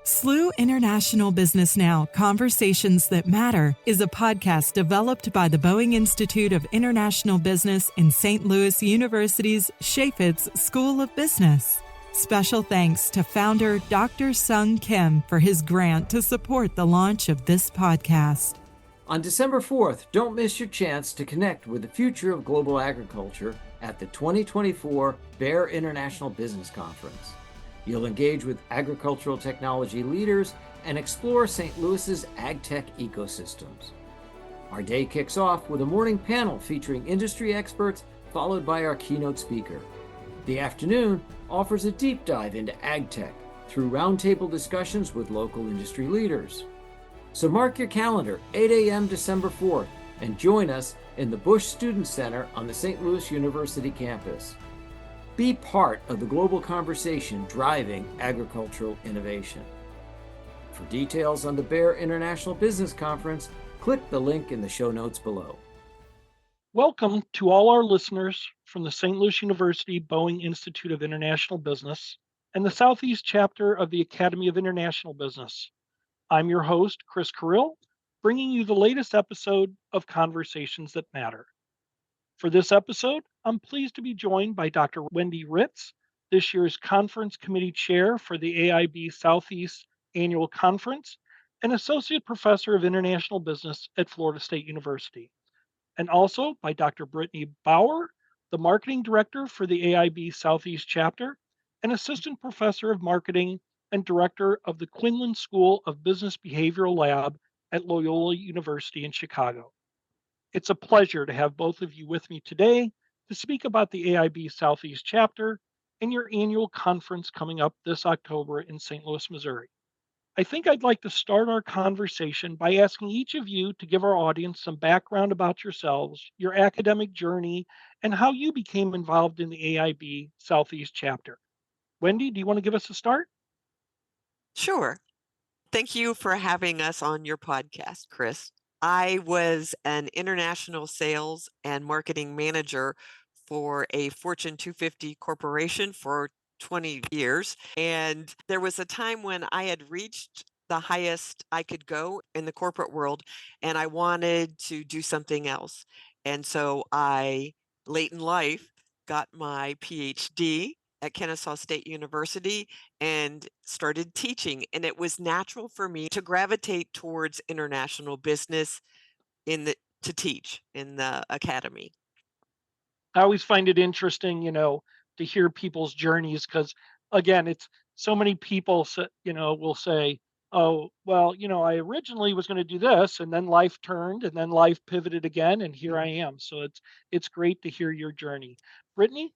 SLU International Business Now, Conversations That Matter is a podcast developed by the Boeing Institute of International Business in St. Louis University's Chaffetz School of Business. Special thanks to founder Dr. Sung Kim for his grant to support the launch of this podcast. On December 4th, don't miss your chance to connect with the future of global agriculture at the 2024 BEAR International Business Conference. You'll engage with agricultural technology leaders and explore St. Louis's ag-tech ecosystems. Our day kicks off with a morning panel featuring industry experts, followed by our keynote speaker. The afternoon offers a deep dive into ag-tech through roundtable discussions with local industry leaders. So mark your calendar, 8 a.m. December 4th, and join us in the Bush Student Center on the St. Louis University campus. Be part of the global conversation driving agricultural innovation. For details on the BEAR International Business Conference, click the link in the show notes below. Welcome to all our listeners from the St. Louis University Boeing Institute of International Business and the Southeast chapter of the Academy of International Business. I'm your host, Chris Carril, bringing you the latest episode of Conversations That Matter. For this episode, I'm pleased to be joined by Dr. Wendy Ritz, this year's Conference Committee Chair for the AIB Southeast Annual Conference and Associate Professor of International Business at Florida State University, and also by Dr. Brittney Bauer, the Marketing Director for the AIB Southeast Chapter and Assistant Professor of Marketing and Director of the Quinlan School of Business Behavioral Lab at Loyola University in Chicago. It's a pleasure to have both of you with me today to speak about the AIB Southeast Chapter and your annual conference coming up this October in St. Louis, Missouri. I think I'd like to start our conversation by asking each of you to give our audience some background about yourselves, your academic journey, and how you became involved in the AIB Southeast Chapter. Wendy, do you want to give us a start? Sure. Thank you for having us on your podcast, Chris. I was an international sales and marketing manager for a Fortune 250 corporation for 20 years. And there was a time when I had reached the highest I could go in the corporate world, and I wanted to do something else. And so I, late in life, got my PhD at Kennesaw State University and started teaching. And it was natural for me to gravitate towards international business to teach in the academy. I always find it interesting, to hear people's journeys because, again, it's so many people, will say, oh, well, I originally was going to do this and then life turned and then life pivoted again. And here I am. So it's great to hear your journey. Brittney?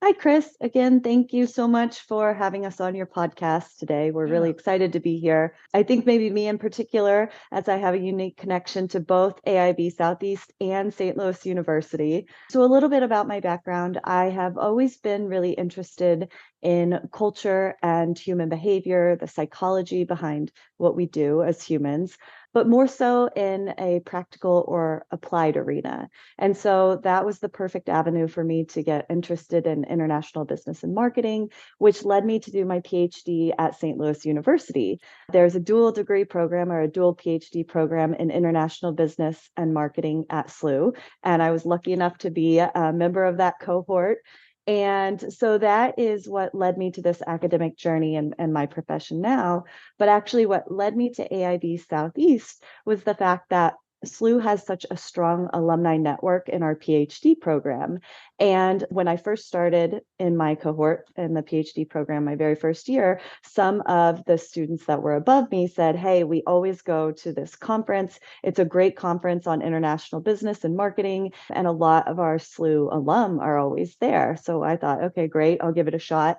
Hi, Chris. Again, thank you so much for having us on your podcast today. We're really excited to be here. I think maybe me in particular, as I have a unique connection to both AIB Southeast and St. Louis University. So a little bit about my background. I have always been really interested in culture and human behavior, the psychology behind what we do as humans, but more so in a practical or applied arena. And so that was the perfect avenue for me to get interested in international business and marketing, which led me to do my PhD at St. Louis University. There's a dual degree program or a dual PhD program in international business and marketing at SLU. And I was lucky enough to be a member of that cohort. And so that is what led me to this academic journey and my profession now. But actually what led me to AIB Southeast was the fact that SLU has such a strong alumni network in our PhD program. And when I first started in my cohort in the PhD program, my very first year, some of the students that were above me said, hey, we always go to this conference. It's a great conference on international business and marketing. And a lot of our SLU alum are always there. So I thought, okay, great, I'll give it a shot.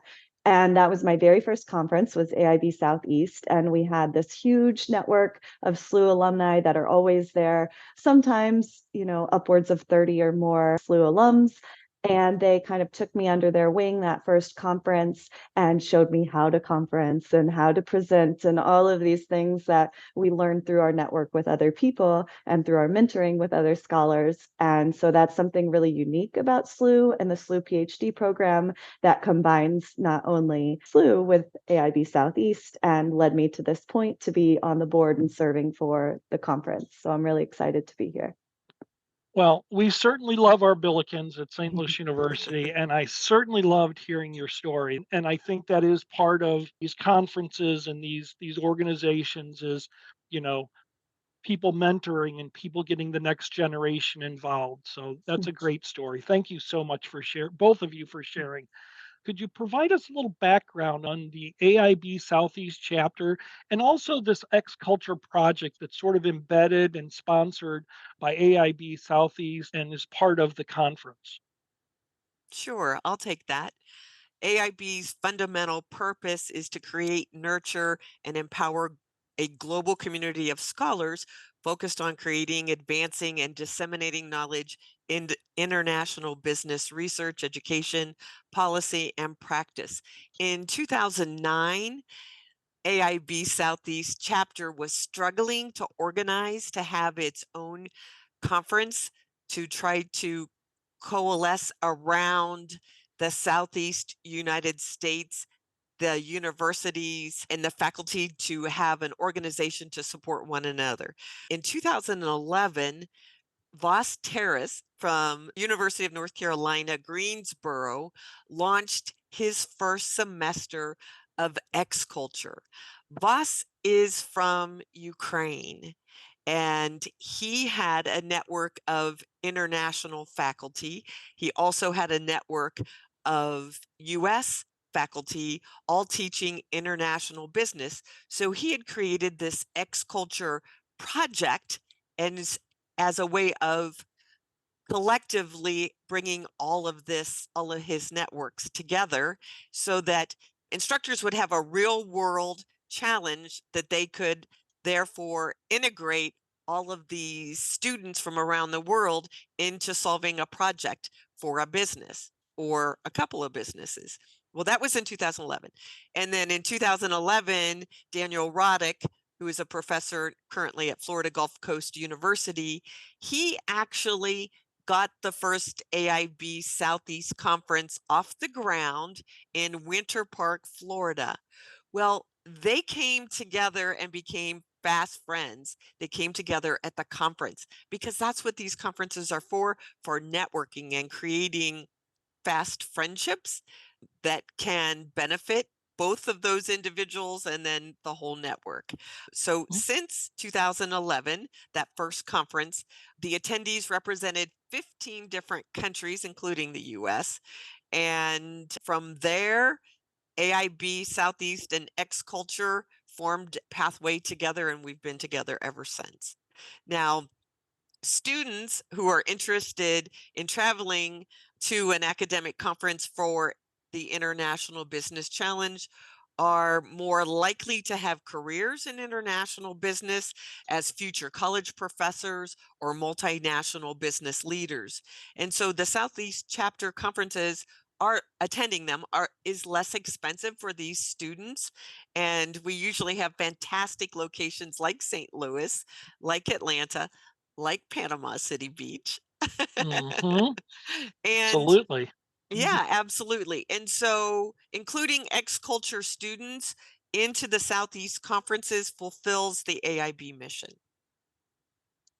And that was my very first conference, was AIB Southeast. And we had this huge network of SLU alumni that are always there, sometimes, upwards of 30 or more SLU alums. And they kind of took me under their wing that first conference and showed me how to conference and how to present and all of these things that we learned through our network with other people and through our mentoring with other scholars. And so that's something really unique about SLU and the SLU PhD program that combines not only SLU with AIB Southeast and led me to this point to be on the board and serving for the conference. So I'm really excited to be here. Well, we certainly love our Billikens at St. Louis University, and I certainly loved hearing your story. And I think that is part of these conferences and these organizations is, you know, people mentoring and people getting the next generation involved. So that's a great story. Thank you so much for both of you for sharing. Could you provide us a little background on the AIB Southeast chapter and also this X Culture project that's sort of embedded and sponsored by AIB Southeast and is part of the conference? Sure, I'll take that. AIB's fundamental purpose is to create, nurture, and empower a global community of scholars focused on creating, advancing, and disseminating knowledge in international business research, education, policy, and practice. In 2009, AIB Southeast chapter was struggling to organize to have its own conference to try to coalesce around the Southeast United States, the universities and the faculty to have an organization to support one another. In 2011, Voss Terrace from University of North Carolina, Greensboro, launched his first semester of X Culture. Voss is from Ukraine, and he had a network of international faculty. He also had a network of US faculty, all teaching international business. So he had created this X Culture project and as a way of collectively bringing all of his networks together so that instructors would have a real world challenge that they could therefore integrate all of these students from around the world into solving a project for a business or a couple of businesses. Well, that was in 2011. And then in 2011, Daniel Roddick, who is a professor currently at Florida Gulf Coast University, he actually got the first AIB Southeast Conference off the ground in Winter Park, Florida. Well, they came together and became fast friends. They came together at the conference because that's what these conferences are for networking and creating fast friendships that can benefit both of those individuals and then the whole network. So since 2011, that first conference, the attendees represented 15 different countries, including the US. And from there, AIB Southeast and X Culture formed Pathway together, and we've been together ever since. Now, students who are interested in traveling to an academic conference for the International Business Challenge are more likely to have careers in international business as future college professors or multinational business leaders. And so the Southeast chapter conferences are attending them is less expensive for these students. And we usually have fantastic locations like St. Louis, like Atlanta, like Panama City Beach. Mm-hmm. And Absolutely. yeah, absolutely. And so including X Culture students into the Southeast conferences fulfills the AIB mission.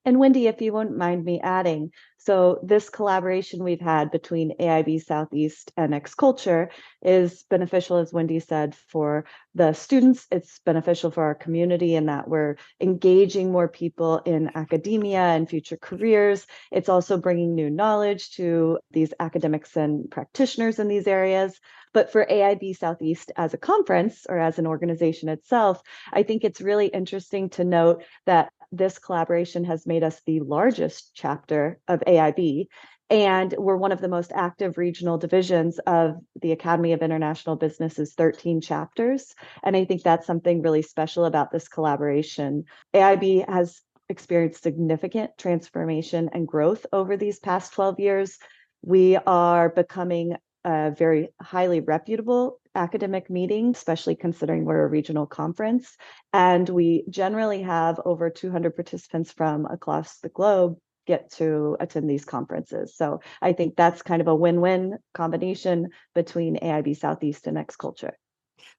And Wendy, if you wouldn't mind me adding, so this collaboration we've had between AIB Southeast and X Culture is beneficial, as Wendy said, for the students. It's beneficial for our community in that we're engaging more people in academia and future careers. It's also bringing new knowledge to these academics and practitioners in these areas. But for AIB Southeast as a conference or as an organization itself, I think it's really interesting to note that this collaboration has made us the largest chapter of AIB, and we're one of the most active regional divisions of the Academy of International Business's 13 chapters. And I think that's something really special about this collaboration. AIB has experienced significant transformation and growth over these past 12 years. We are becoming a very highly reputable academic meeting, especially considering we're a regional conference. And we generally have over 200 participants from across the globe get to attend these conferences. So I think that's kind of a win-win combination between AIB Southeast and X Culture.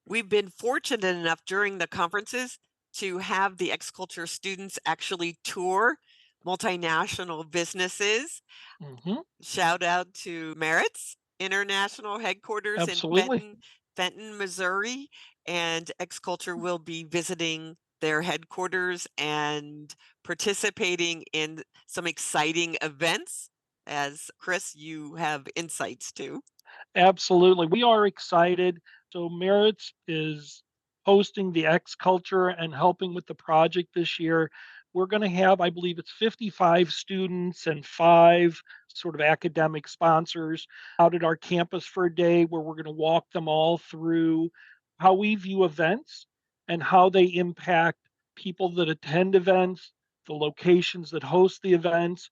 We've been fortunate enough during the conferences to have the X Culture students actually tour multinational businesses. Mhm. Shout out to Merit's International Headquarters in Absolutely. Fenton, Missouri, and X Culture will be visiting their headquarters and participating in some exciting events, as Chris, you have insights to. Absolutely. We are excited. So Merritt's is hosting the X Culture and helping with the project this year. We're going to have, I believe it's 55 students and 5 sort of academic sponsors out at our campus for a day where we're going to walk them all through how we view events and how they impact people that attend events, the locations that host the events,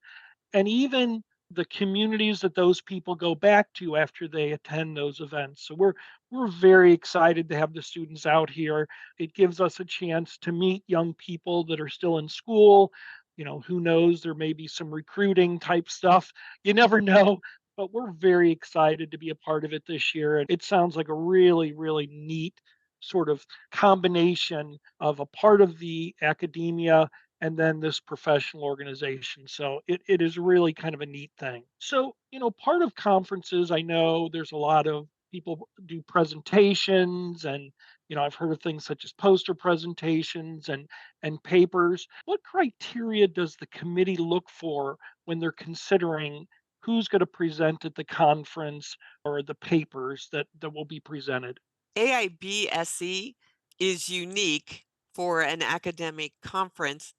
and even the communities that those people go back to after they attend those events. So we're very excited to have the students out here. It gives us a chance to meet young people that are still in school. You know, who knows, there may be some recruiting type stuff. You never know, but we're very excited to be a part of it this year. And it sounds like a really, really neat sort of combination of a part of the academia and then this professional organization. So it is really kind of a neat thing. So, you know, part of conferences, I know there's a lot of people do presentations and you know I've heard of things such as poster presentations and papers. What criteria does the committee look for when they're considering who's going to present at the conference or the papers that will be presented? AIB-SE is unique for an academic conference.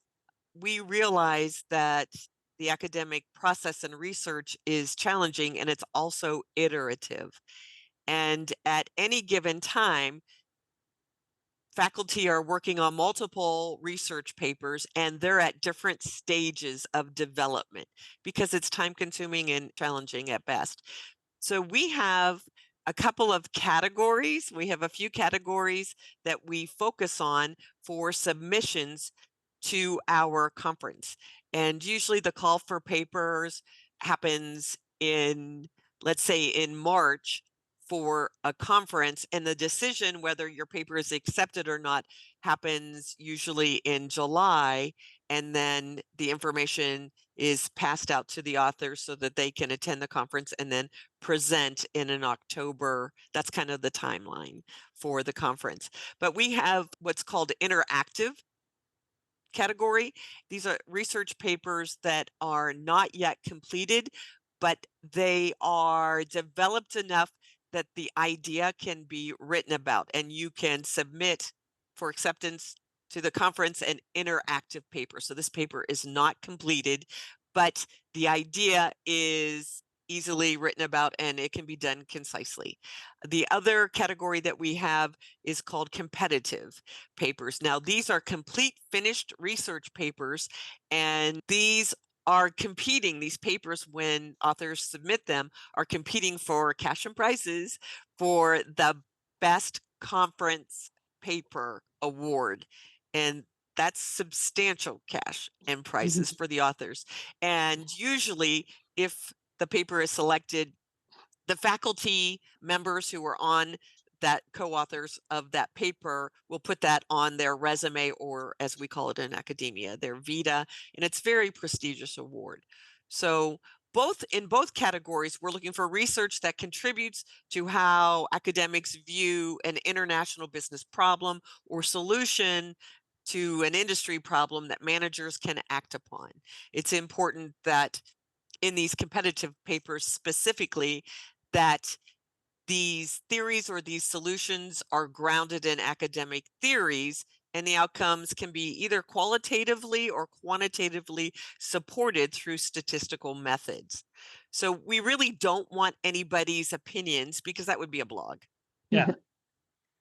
We realize that the academic process and research is challenging and it's also iterative. And at any given time, faculty are working on multiple research papers and they're at different stages of development because it's time consuming and challenging at best. So we have a couple of categories. We have a few categories that we focus on for submissions to our conference. And usually the call for papers happens in, let's say, in March for a conference, and the decision whether your paper is accepted or not happens usually in July, and then the information is passed out to the authors so that they can attend the conference and then present in an October. That's kind of the timeline for the conference. But we have what's called interactive category. These are research papers that are not yet completed, but they are developed enough that the idea can be written about, and you can submit for acceptance to the conference an interactive paper. So this paper is not completed, but the idea is easily written about and it can be done concisely. The other category that we have is called competitive papers. Now, these are complete finished research papers, and these are competing. These papers, when authors submit them, are competing for cash and prizes for the best conference paper award. And that's substantial cash and prizes for the authors. And usually, if the paper is selected, the faculty members who are on that co-authors of that paper will put that on their resume, or as we call it in academia, their vita, and it's a very prestigious award. So in both categories, we're looking for research that contributes to how academics view an international business problem or solution to an industry problem that managers can act upon. It's important that in these competitive papers specifically, that these theories or these solutions are grounded in academic theories, and the outcomes can be either qualitatively or quantitatively supported through statistical methods. So we really don't want anybody's opinions because that would be a blog. Yeah.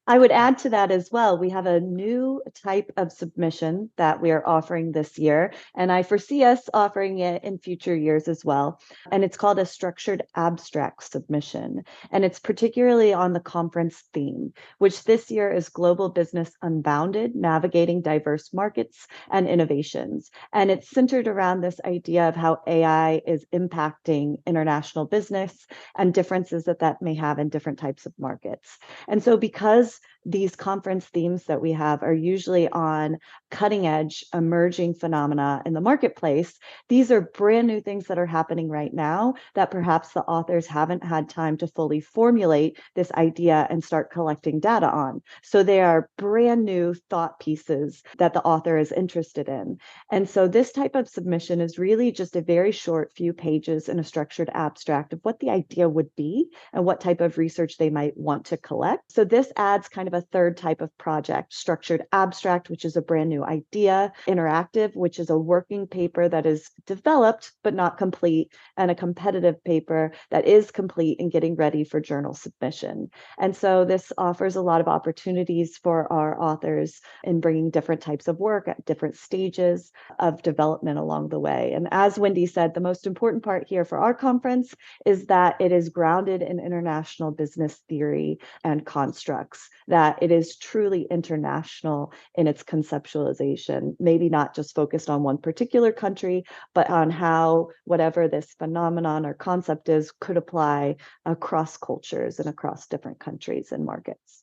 I would add to that as well. We have a new type of submission that we are offering this year, and I foresee us offering it in future years as well. And it's called a structured abstract submission. And it's particularly on the conference theme, which this year is Global Business Unbounded, Navigating Diverse Markets and Innovations. And it's centered around this idea of how AI is impacting international business and differences that that may have in different types of markets. And so because these conference themes that we have are usually on cutting edge emerging phenomena in the marketplace, these are brand new things that are happening right now that perhaps the authors haven't had time to fully formulate this idea and start collecting data on. So they are brand new thought pieces that the author is interested in. And so this type of submission is really just a very short few pages in a structured abstract of what the idea would be and what type of research they might want to collect. So this adds kind of a third type of project, structured abstract, which is a brand new idea, interactive, which is a working paper that is developed but not complete, and a competitive paper that is complete and getting ready for journal submission. And so this offers a lot of opportunities for our authors in bringing different types of work at different stages of development along the way. And as Wendy said, the most important part here for our conference is that it is grounded in international business theory and constructs, that it is truly international in its conceptualization, maybe not just focused on one particular country, but on how whatever this phenomenon or concept is could apply across cultures and across different countries and markets.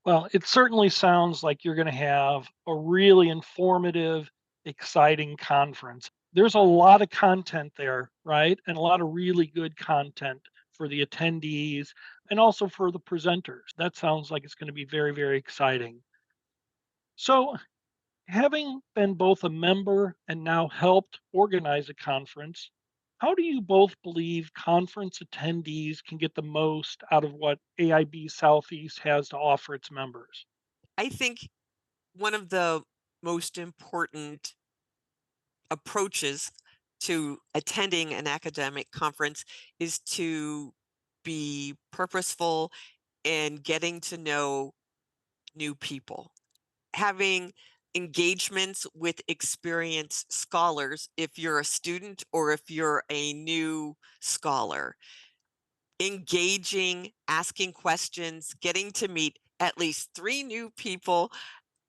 Well, it certainly sounds like you're going to have a really informative, exciting conference. There's a lot of content there, right? And a lot of really good content for the attendees and also for the presenters. That sounds like it's going to be very, very exciting. So, having been both a member and now helped organize a conference, how do you both believe conference attendees can get the most out of what AIB Southeast has to offer its members? I think one of the most important approaches to attending an academic conference is to be purposeful in getting to know new people, having engagements with experienced scholars if you're a student or if you're a new scholar, engaging, asking questions, getting to meet at least 3 new people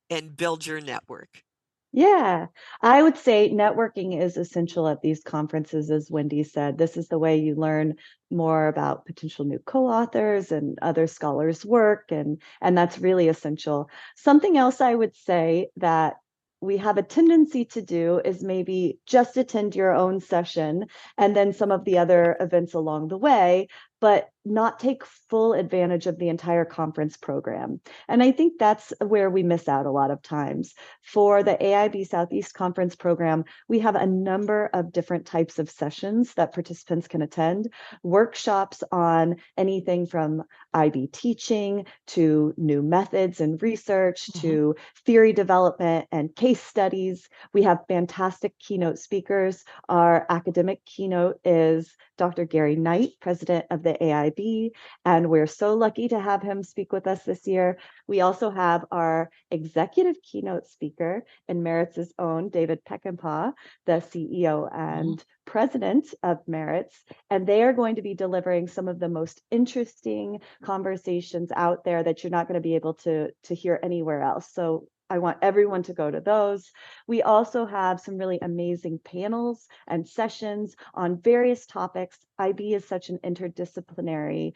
and build your network. Yeah, I would say networking is essential at these conferences, as Wendy said. This is the way you learn more about potential new co-authors and other scholars' work, and that's really essential. Something else I would say that we have a tendency to do is maybe just attend your own session and then some of the other events along the way, but not take full advantage of the entire conference program. And I think that's where we miss out a lot of times. For the AIB Southeast Conference Program, we have a number of different types of sessions that participants can attend, workshops on anything from IB teaching to new methods and research to theory development and case studies. We have fantastic keynote speakers. Our academic keynote is Dr. Gary Knight, president of the AIB, and we're so lucky to have him speak with us this year. We also have our executive keynote speaker and Merit's own David Peckinpah, the CEO and president of Merit's, and they are going to be delivering some of the most interesting conversations out there that you're not going to be able to hear anywhere else. So I want everyone to go to those. We also have some really amazing panels and sessions on various topics. IB is such an interdisciplinary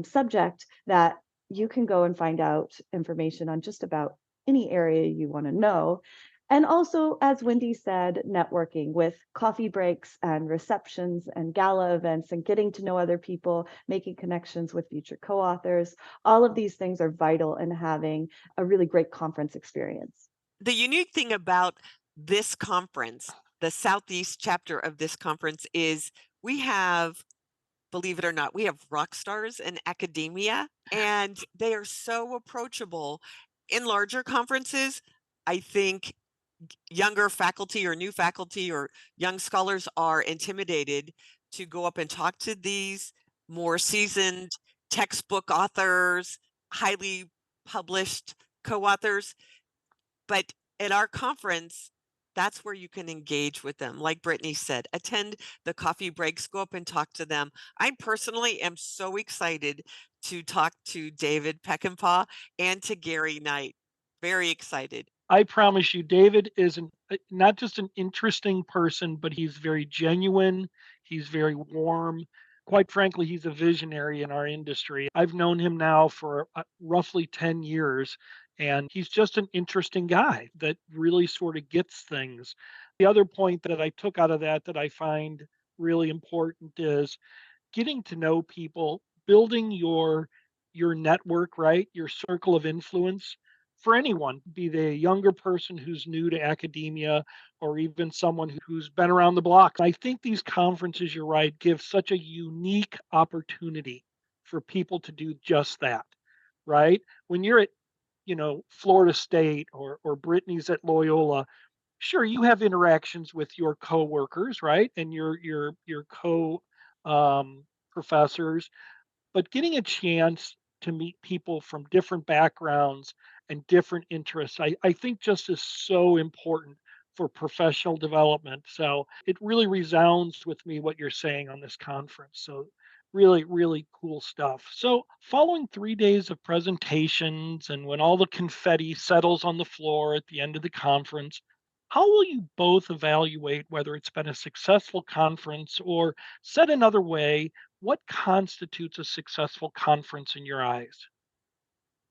subject that you can go and find out information on just about any area you want to know. And also, as Wendy said, networking with coffee breaks and receptions and gala events and getting to know other people, making connections with future co-authors. All of these things are vital in having a really great conference experience. The unique thing about this conference, the Southeast chapter of this conference, is we have, believe it or not, we have rock stars in academia, and they are so approachable. In larger conferences, I think younger faculty or new faculty or young scholars are intimidated to go up and talk to these more seasoned textbook authors, highly published co-authors. But at our conference, that's where you can engage with them. Like Brittney said, attend the coffee breaks, go up and talk to them. I personally am so excited to talk to David Peckinpah and to Gary Knight. Very excited. I promise you, David is not just an interesting person, but he's very genuine. He's very warm. Quite frankly, he's a visionary in our industry. I've known him now for roughly 10 years, and he's just an interesting guy that really sort of gets things. The other point that I took out of that I find really important is getting to know people, building your network, right? Your circle of influence for anyone, be they a younger person who's new to academia or even someone who's been around the block. I think these conferences, you're right, give such a unique opportunity for people to do just that, right? When you're at, Florida State or Brittney's at Loyola, sure, you have interactions with your coworkers, right? And your co professors, but getting a chance to meet people from different backgrounds and different interests, I think just is so important for professional development. So it really resounds with me what you're saying on this conference. So really, really cool stuff. So following 3 days of presentations and when all the confetti settles on the floor at the end of the conference, how will you both evaluate whether it's been a successful conference, or said another way, what constitutes a successful conference in your eyes?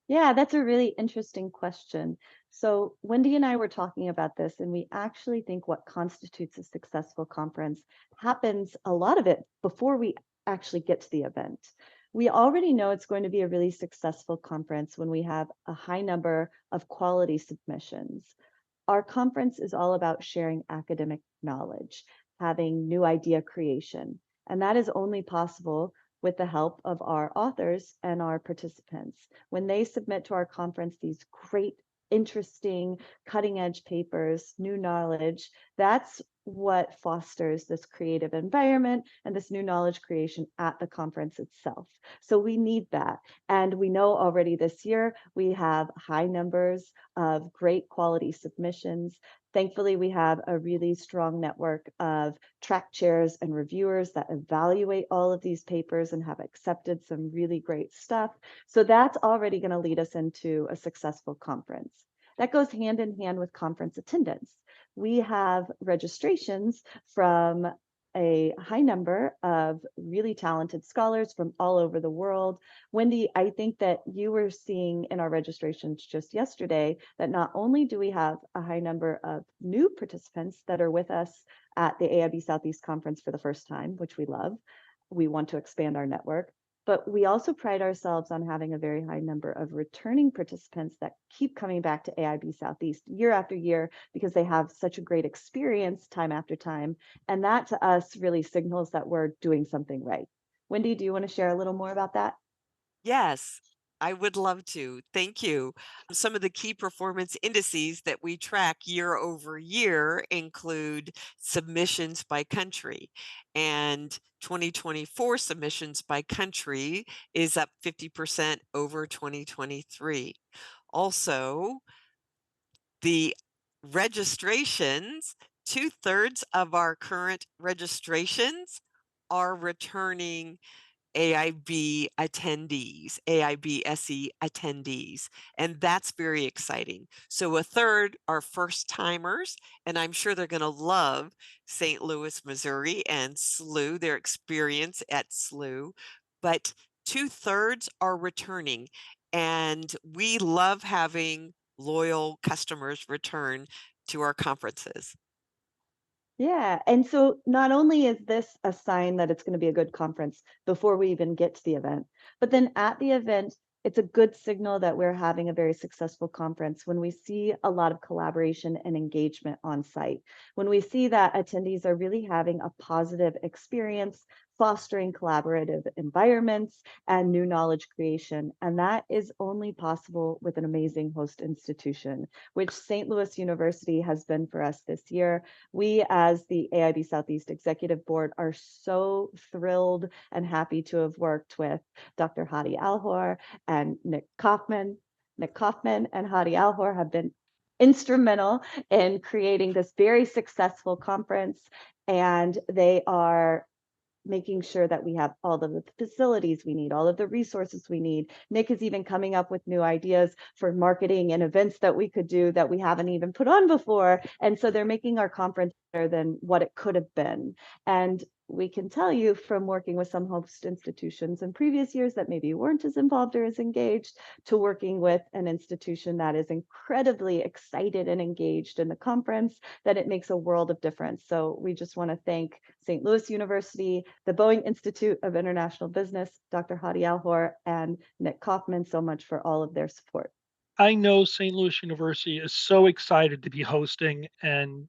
Yeah, that's a really interesting question. So, Wendy and I were talking about this, and we actually think what constitutes a successful conference happens a lot of it before we actually get to the event. We already know it's going to be a really successful conference when we have a high number of quality submissions. Our conference is all about sharing academic knowledge, having new idea creation, and that is only possible with the help of our authors and our participants. When they submit to our conference these great, interesting, cutting edge papers, new knowledge, that's what fosters this creative environment and this new knowledge creation at the conference itself. So we need that. And we know already this year we have high numbers of great quality submissions. Thankfully, we have a really strong network of track chairs and reviewers that evaluate all of these papers and have accepted some really great stuff. So that's already going to lead us into a successful conference. That goes hand in hand with conference attendance. We have registrations from a high number of really talented scholars from all over the world. Wendy, I think that you were seeing in our registrations just yesterday that not only do we have a high number of new participants that are with us at the AIB Southeast Conference for the first time, which we love. We want to expand our network, but we also pride ourselves on having a very high number of returning participants that keep coming back to AIB Southeast year after year because they have such a great experience time after time. And that to us really signals that we're doing something right. Wendy, do you want to share a little more about that? Yes, I would love to. Thank you. Some of the key performance indices that we track year over year include submissions by country. And 2024 submissions by country is up 50% over 2023. Also, the registrations, 2/3 of our current registrations are returning AIB attendees, AIB-SE attendees, and that's very exciting. So a third are first timers, and I'm sure they're going to love St. Louis, Missouri and SLU, their experience at SLU, but 2/3 are returning, and we love having loyal customers return to our conferences. Yeah. And so not only is this a sign that it's going to be a good conference before we even get to the event, but then at the event, it's a good signal that we're having a very successful conference when we see a lot of collaboration and engagement on site. When we see that attendees are really having a positive experience, fostering collaborative environments and new knowledge creation. And that is only possible with an amazing host institution, which St. Louis University has been for us this year. We, as the AIB Southeast Executive Board, are so thrilled and happy to have worked with Dr. Hadi Alhor and Nick Kaufman. Nick Kaufman and Hadi Alhor have been instrumental in creating this very successful conference, and they are making sure that we have all of the facilities we need, all of the resources we need. Nick is even coming up with new ideas for marketing and events that we could do that we haven't even put on before. And so they're making our conference better than what it could have been. And we can tell you from working with some host institutions in previous years that maybe weren't as involved or as engaged, to working with an institution that is incredibly excited and engaged in the conference, that it makes a world of difference. So we just want to thank St. Louis University, the Boeing Institute of International Business, Dr. Hadi Alhor, and Nick Kaufman so much for all of their support. I know St. Louis University is so excited to be hosting, and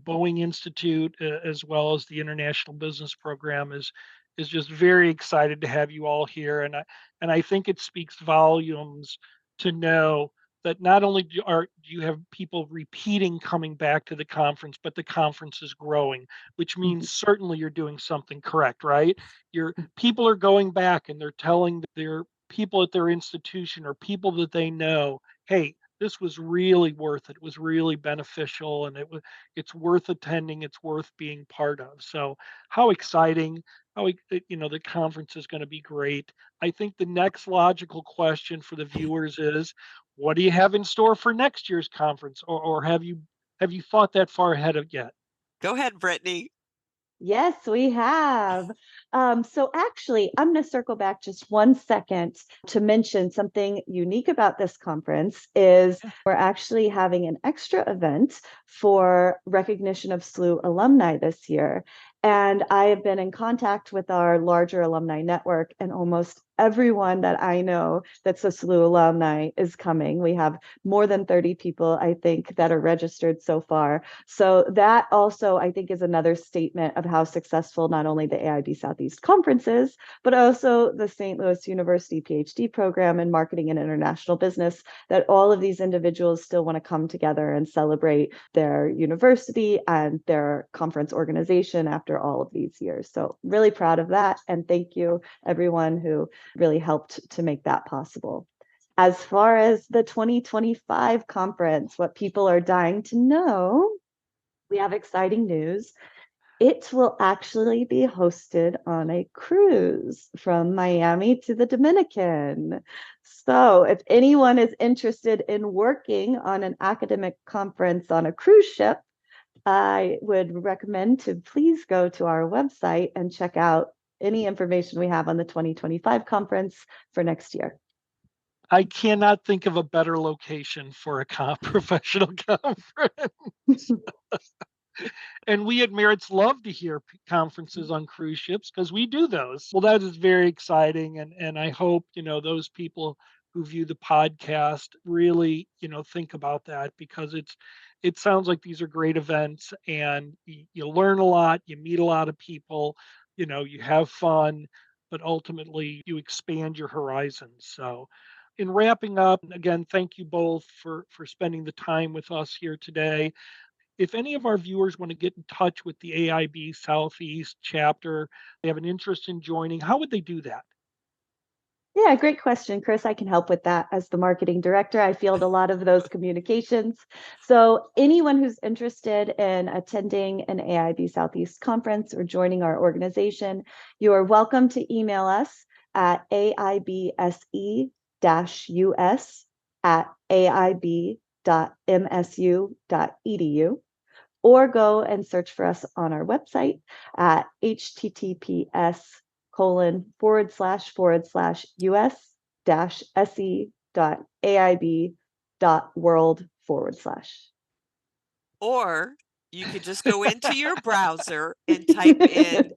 Boeing Institute, as well as the International Business Program, is just very excited to have you all here, and I think it speaks volumes to know that not only do you have people repeating coming back to the conference, but the conference is growing, which means certainly you're doing something correct, right? Your people are going back and they're telling their people at their institution or people that they know, hey, this was really worth it. It was really beneficial, and it's worth attending. It's worth being part of. So how exciting! The conference is going to be great. I think the next logical question for the viewers is, what do you have in store for next year's conference, or have you thought that far ahead of yet? Go ahead, Brittney. Yes, we have. So actually, I'm going to circle back just 1 second to mention something unique about this conference is we're actually having an extra event for recognition of SLU alumni this year. And I have been in contact with our larger alumni network, and almost everyone that I know that's a SLU alumni is coming. We have more than 30 people, I think, that are registered so far. So that also, I think, is another statement of how successful not only the AIB Southeast Conference is, but also the St. Louis University Ph.D. program in marketing and international business, that all of these individuals still want to come together and celebrate their university and their conference organization after all of these years. So really proud of that. And thank you, everyone who really helped to make that possible. As far as the 2025 conference, what people are dying to know, we have exciting news. It will actually be hosted on a cruise from Miami to the Dominican. So if anyone is interested in working on an academic conference on a cruise ship, I would recommend to please go to our website and check out any information we have on the 2025 conference for next year. I cannot think of a better location for a professional conference. And we at Merit's love to hear conferences on cruise ships because we do those. Well, that is very exciting. And I hope, those people who view the podcast really, think about that, because it sounds like these are great events, and you learn a lot, you meet a lot of people, you have fun, but ultimately you expand your horizons. So in wrapping up, again, thank you both for spending the time with us here today. If any of our viewers want to get in touch with the AIB Southeast chapter, they have an interest in joining, how would they do that? Yeah, great question, Chris. I can help with that. As the marketing director, I field a lot of those communications. So anyone who's interested in attending an AIB Southeast conference or joining our organization, you are welcome to email us at aibse-us@aib.msu.edu, or go and search for us on our website at https://us-se.aib.world/. Or you could just go into your browser and type in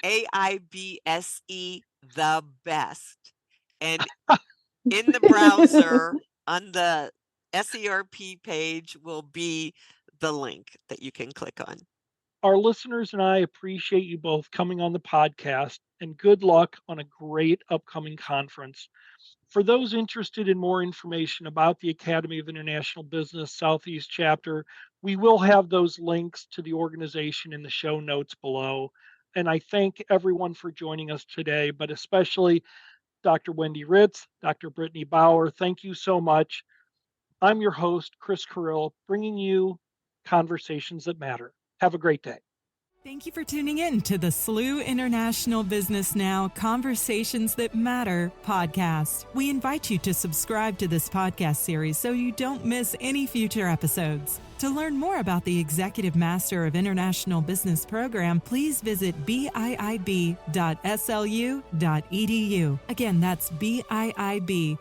AIB-SE the best. And in the browser on the SERP page will be the link that you can click on. Our listeners and I appreciate you both coming on the podcast, and good luck on a great upcoming conference. For those interested in more information about the Academy of International Business Southeast Chapter, we will have those links to the organization in the show notes below. And I thank everyone for joining us today, but especially Dr. Wendy Ritz, Dr. Brittney Bauer, thank you so much. I'm your host, Chris Carril, bringing you conversations that matter. Have a great day. Thank you for tuning in to the SLU International Business Now Conversations That Matter podcast. We invite you to subscribe to this podcast series so you don't miss any future episodes. To learn more about the Executive Master of International Business program, please visit biib.slu.edu. Again, that's biib.slu.edu.